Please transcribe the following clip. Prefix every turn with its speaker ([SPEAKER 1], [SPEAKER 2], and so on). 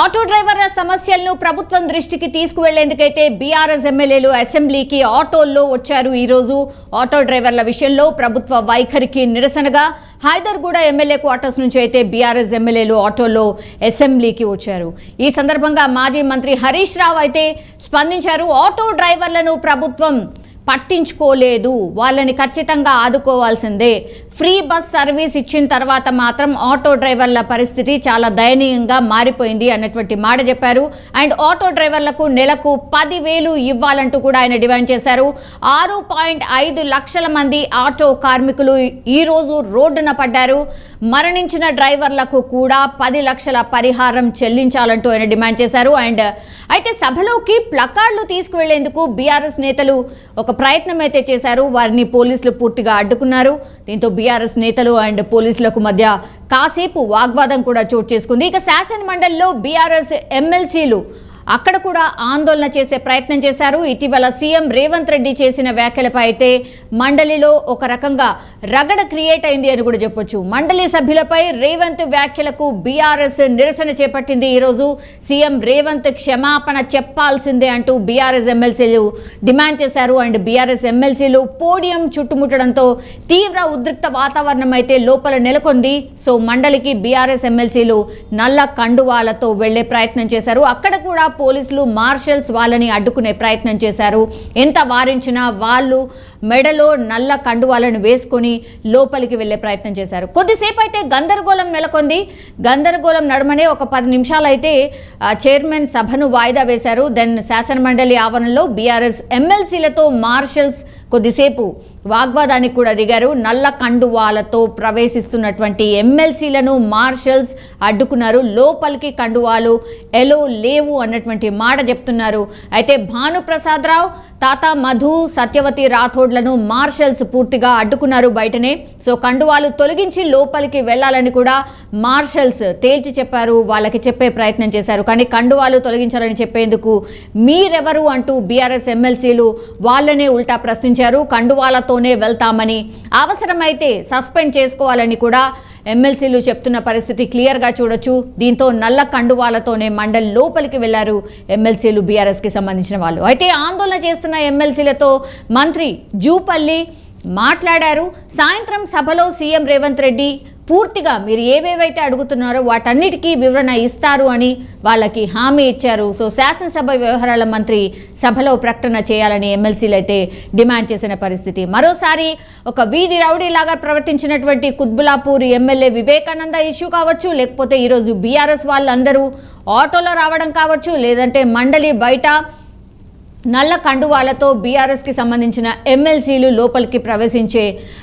[SPEAKER 1] Auto డ్రైవర్ల సమస్యలను ప్రభుత్వం దృష్టికి తీసుకువెళ్లేందుకైతే బీఆర్ఎస్ ఎమ్మెల్యేలు అసెంబ్లీకి ఆటోల్లో వచ్చారు. ఈ రోజు ఆటో డ్రైవర్ల విషయంలో ప్రభుత్వ వైఖరికి నిరసనగా హైదర్గూడ ఎమ్మెల్యే క్వార్టర్స్ నుంచి అయితే బీఆర్ఎస్ ఎమ్మెల్యేలు ఆటోల్లో అసెంబ్లీకి వచ్చారు. ఈ సందర్భంగా మాజీ మంత్రి హరీష్ రావు అయితే స్పందించారు. ఆటో డ్రైవర్లను ప్రభుత్వం పట్టించుకోలేదు, వాళ్ళని ఖచ్చితంగా ఆదుకోవాల్సిందే. ఫ్రీ బస్ సర్వీస్ ఇచ్చిన తర్వాత మాత్రం ఆటో డ్రైవర్ల పరిస్థితి చాలా దయనీయంగా మారిపోయింది అన్నటువంటి మాట చెప్పారు. అండ్ ఆటో డ్రైవర్లకు నెలకు 10,000 ఇవ్వాలంటూ కూడా ఆయన డిమాండ్ చేశారు. 6.5 లక్షల మంది ఆటో కార్మికులు ఈరోజు రోడ్డున పడ్డారు. మరణించిన డ్రైవర్లకు కూడా 10 లక్షల పరిహారం చెల్లించాలంటూ ఆయన డిమాండ్ చేశారు. అండ్ అయితే సభలోకి ప్లకార్డులు తీసుకువెళ్లేందుకు బీఆర్ఎస్ నేతలు ఒక ప్రయత్నం అయితే చేశారు. వారిని పోలీసులు పూర్తిగా అడ్డుకున్నారు. దీంతో బీఆర్ఎస్ నేతలు అండ్ పోలీసులకు మధ్య కాసేపు వాగ్వాదం కూడా చోటు చేసుకుంది. ఇక శాసన మండలిలో బీఆర్ఎస్ ఎమ్మెల్సీలు అక్కడ కూడా ఆందోళన చేసే ప్రయత్నం చేశారు. ఇటీవల సీఎం రేవంత్ రెడ్డి చేసిన వ్యాఖ్యలపై అయితే మండలిలో ఒక రకంగా రగడ క్రియేట్ అయింది అని కూడా చెప్పొచ్చు. మండలి సభ్యులపై రేవంత్ వ్యాఖ్యలకు బీఆర్ఎస్ నిరసన చేపట్టింది. ఈరోజు సీఎం రేవంత్ క్షమాపణ చెప్పాల్సిందే అంటూ బీఆర్ఎస్ ఎమ్మెల్సీలు డిమాండ్ చేశారు. అండ్ బీఆర్ఎస్ ఎమ్మెల్సీలు పోడియం చుట్టుముట్టడంతో తీవ్ర ఉద్రిక్త వాతావరణం అయితే లోపల నెలకొంది. సో మండలికి బీఆర్ఎస్ ఎమ్మెల్సీలు నల్ల కండువాలతో వెళ్లే ప్రయత్నం చేశారు. అక్కడ కూడా పోలీసులు మార్షల్స్ వాళ్ళని అడ్డుకునే ప్రయత్నం చేశారు. ఎంత వారించినా వాళ్ళు మెడలో నల్ల కండువాలను వేసుకొని లోపలికి వెళ్లే ప్రయత్నం చేశారు. కొద్దిసేపు అయితే గందరగోళం నెలకొంది. గందరగోళం నడుమనే ఒక 10 నిమిషాలు అయితే చైర్మన్ సభను వాయిదా వేశారు. దెన్ శాసనమండలి ఆవరణలో బీఆర్ఎస్ ఎమ్మెల్సీలతో మార్షల్స్ కొద్దిసేపు వాగ్వాదానికి కూడా దిగారు. నల్ల కండువాలతో ప్రవేశిస్తున్నటువంటి ఎమ్మెల్సీలను మార్షల్స్ అడ్డుకున్నారు. లోపలికి కండువాలు ఎలో లేవు అన్నటువంటి మాట చెప్తున్నారు. అయితే భానుప్రసాద్ రావు, తాతా మధు, సత్యవతి రాథోడ్లను మార్షల్స్ పూర్తిగా అడ్డుకున్నారు బయటనే. సో కండువాలు తొలగించి లోపలికి వెళ్లాలని కూడా మార్షల్స్ తేల్చి చెప్పారు. వాళ్ళకి చెప్పే ప్రయత్నం చేశారు. కానీ కండువాలు తొలగించాలని చెప్పేందుకు మీరెవరు అంటూ బీఆర్ఎస్ ఎమ్మెల్సీలు వాళ్ళనే ఉల్టా ప్రశ్నించారు. కండువాలతోనే వెళ్తామని, అవసరమైతే సస్పెండ్ చేసుకోవాలని కూడా ఎమ్మెల్సీలు చెప్తున్న పరిస్థితి క్లియర్గా చూడొచ్చు. దీంతో నల్ల కండువాలతోనే మండలి లోపలికి వెళ్లారు ఎమ్మెల్సీలు, బీఆర్ఎస్కి సంబంధించిన వాళ్ళు. అయితే ఆందోళన చేస్తున్న ఎమ్మెల్సీలతో మంత్రి జూపల్లి మాట్లాడారు. సాయంత్రం సభలో సీఎం రేవంత్ రెడ్డి పూర్తిగా మీరు ఏవేవైతే అడుగుతున్నారో వాటన్నిటికీ వివరణ ఇస్తారు అని వాళ్ళకి హామీ ఇచ్చారు. సో శాసనసభ వ్యవహారాల మంత్రి సభలో ప్రకటన చేయాలని ఎమ్మెల్సీలు అయితే డిమాండ్ చేసిన పరిస్థితి. మరోసారి ఒక వీధి రౌడీలాగా ప్రవర్తించినటువంటి కుత్బులాపూర్ ఎమ్మెల్యే వివేకానంద ఇష్యూ కావచ్చు, లేకపోతే ఈరోజు బీఆర్ఎస్ వాళ్ళందరూ ఆటోలో రావడం కావచ్చు, లేదంటే మండలి బయట నల్ల కండువాలతో బీఆర్ఎస్కి సంబంధించిన ఎమ్మెల్సీలు లోపలికి ప్రవేశించే